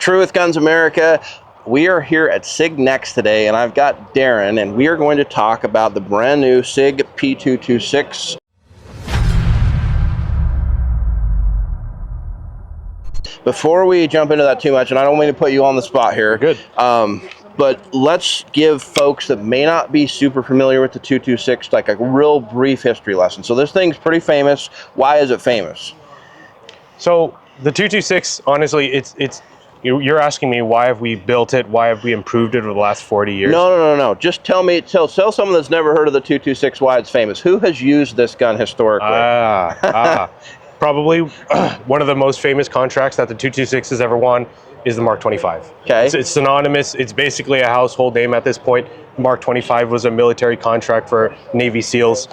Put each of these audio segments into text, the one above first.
True with Guns America. We are here at SIG NEXT today, and I've got Darren, and we are going to talk about the brand new SIG P226. Before we jump into that too much, and I don't mean to put you on the spot here. Good. But let's give folks that may not be super familiar with the 226 like a real brief history lesson. So this thing's pretty famous. Why is it famous? So the 226, honestly, you're asking me why have we built it? Why have we improved it over the last 40 years? No. Just tell someone that's never heard of the 226 why it's famous. Who has used this gun historically? Probably one of the most famous contracts that the 226 has ever won is the Mark 25. Okay. It's synonymous. It's basically a household name at this point. Mark 25 was a military contract for Navy SEALs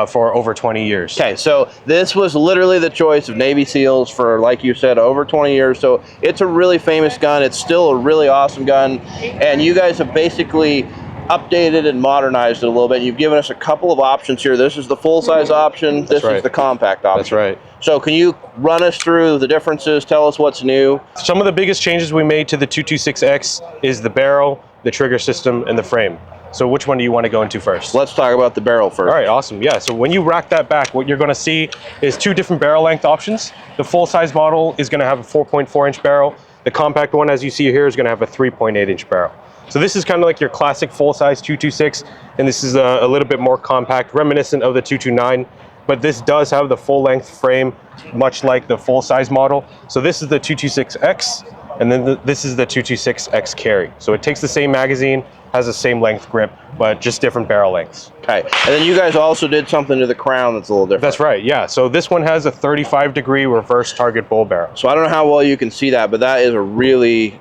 for over 20 years. Okay, so this was literally the choice of Navy SEALs for, like you said, over 20 years. So it's a really famous gun. It's still a really awesome gun. And you guys have basically updated and modernized it a little bit. You've given us a couple of options here. This is the full-size option. This is the compact option. That's right. So can you run us through the differences? Tell us what's new. Some of the biggest changes we made to the 226X is the barrel, the trigger system, and the frame. So which one do you want to go into first? Let's talk about the barrel first. All right, awesome. Yeah, so when you rack that back, what you're going to see is two different barrel length options. The full-size model is going to have a 4.4-inch barrel. The compact one, as you see here, is going to have a 3.8-inch barrel. So this is kind of like your classic full-size 226, and this is a little bit more compact, reminiscent of the 229, but this does have the full-length frame, much like the full-size model. So this is the 226X, and then this is the 226X carry. So it takes the same magazine, has the same length grip, but just different barrel lengths. Okay, and then you guys also did something to the crown that's a little different. That's right, yeah. So this one has a 35-degree reverse target bull barrel. So I don't know how well you can see that, but that is a really,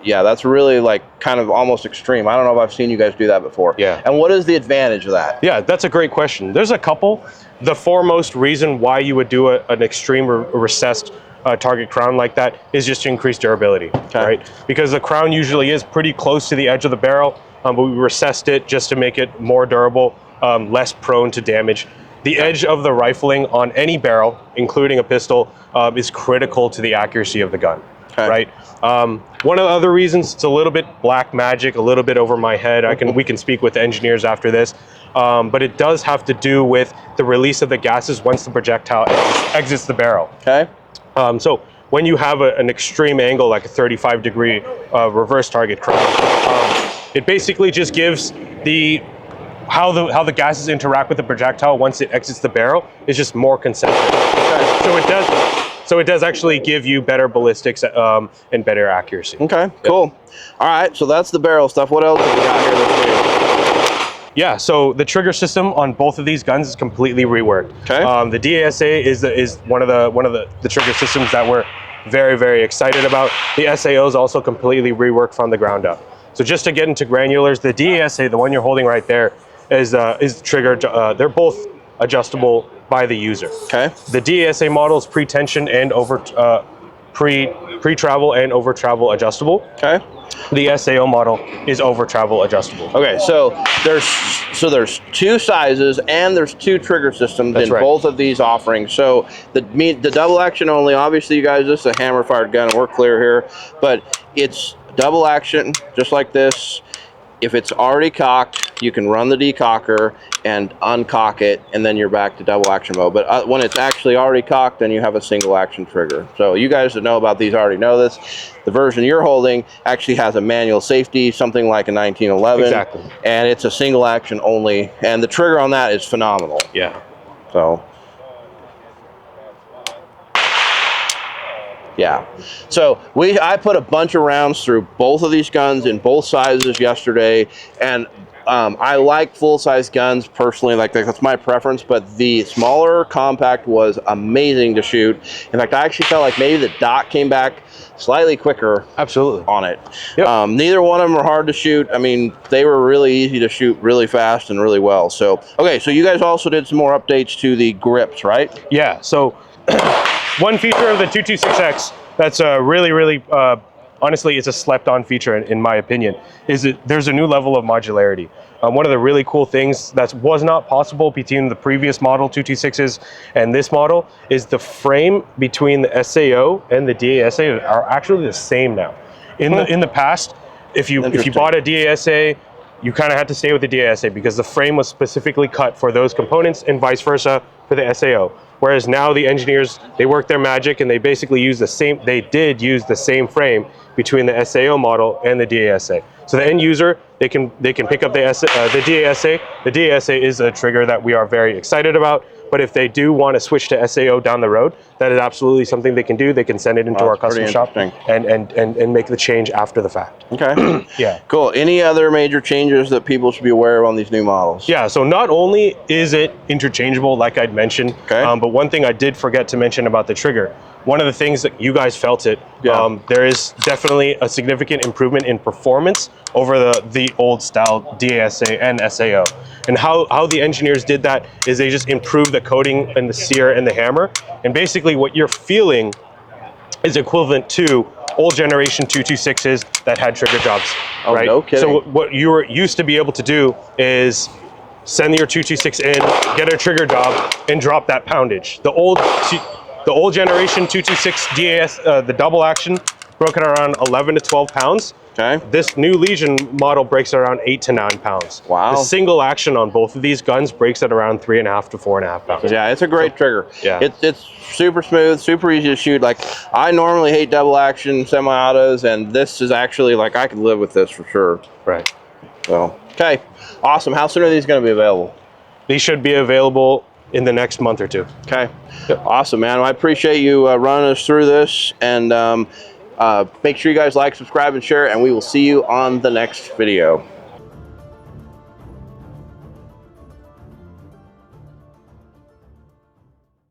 yeah, that's really like kind of almost extreme. I don't know if I've seen you guys do that before. Yeah. And what is the advantage of that? Yeah, that's a great question. There's a couple. The foremost reason why you would do an extreme or recessed target crown like that is just to increase durability, right? Because the crown usually is pretty close to the edge of the barrel, but we recessed it just to make it more durable, less prone to damage. The edge of the rifling on any barrel, including a pistol, is critical to the accuracy of the gun. Right. One of the other reasons, it's a little bit black magic, a little bit over my head. We can speak with the engineers after this, but it does have to do with the release of the gases once the projectile exits the barrel. Okay. So when you have an extreme angle, like a 35-degree reverse target crown, it basically just gives how the gases interact with the projectile once it exits the barrel is just more concentric. Okay. So it does actually give you better ballistics and better accuracy. Okay, cool. All right, so that's the barrel stuff. What else have we got here that's new? Yeah, so the trigger system on both of these guns is completely reworked. Okay. The DASA is one of the trigger systems that we're very, very excited about. The SAO is also completely reworked from the ground up. So just to get into granulars, the DASA, the one you're holding right there, is triggered. They're both adjustable by the user. Okay. The DASA model is pre-tension and pre-travel and over-travel adjustable. Okay. The SAO model is over-travel adjustable. Okay, so there's two sizes and there's two trigger systems in both of these offerings. So the double action only, obviously you guys, this is a hammer-fired gun, we're clear here, but it's double action, just like this. If it's already cocked, you can run the decocker and uncock it, and then you're back to double action mode. But when it's actually already cocked, then you have a single action trigger. So you guys that know about these already know this. The version you're holding actually has a manual safety, something like a 1911. Exactly. And it's a single action only, and the trigger on that is phenomenal. Yeah. So. Yeah, so I put a bunch of rounds through both of these guns in both sizes yesterday, and I like full-size guns personally, like that's my preference, but the smaller compact was amazing to shoot. In fact, I actually felt like maybe the dot came back slightly quicker on it. Yep. Neither one of them were hard to shoot. I mean, they were really easy to shoot really fast and really well. So, okay, so you guys also did some more updates to the grips, right? Yeah, so one feature of the 226X that's really, honestly, it's a slept-on feature in my opinion, is that there's a new level of modularity. One of the really cool things that was not possible between the previous model 226s and this model is the frame between the SAO and the DASA are actually the same now. In the past, if you bought a DASA, you kind of had to stay with the DASA because the frame was specifically cut for those components, and vice versa for the SAO. Whereas now the engineers, they work their magic and they basically use the same, they did use the same frame between the SAO model and the DASA. So the end user, they can pick up the DASA. The DASA is a trigger that we are very excited about. But if they do want to switch to SAO down the road, that is absolutely something they can do. They can send it into our custom shop and make the change after the fact. Okay. Yeah. Cool. Any other major changes that people should be aware of on these new models? Yeah, so not only is it interchangeable, like I'd mentioned, but one thing I did forget to mention about the trigger. One of the things that you guys felt it, there is definitely a significant improvement in performance over the old style DASA and SAO. And how the engineers did that is they just improved the coating and the sear and the hammer. And basically what you're feeling is equivalent to old generation 226s that had trigger jobs, right? No kidding. So what you were used to be able to do is send your 226 in, get a trigger job, and drop that poundage. The old generation 226 DAS, the double action, broke it around 11 to 12 pounds. Okay. This new Legion model breaks at around 8 to 9 pounds. Wow. The single action on both of these guns breaks at around 3.5 to 4.5 pounds. Yeah, it's a great trigger. Yeah. It's super smooth, super easy to shoot. Like, I normally hate double action semi-autos, and this is actually, like, I could live with this for sure. Right. So, okay. Awesome. How soon are these going to be available? These should be available in the next month or two. Okay. Yep. Awesome, man. Well, I appreciate you running us through this, and make sure you guys like, subscribe, and share, and we will see you on the next video.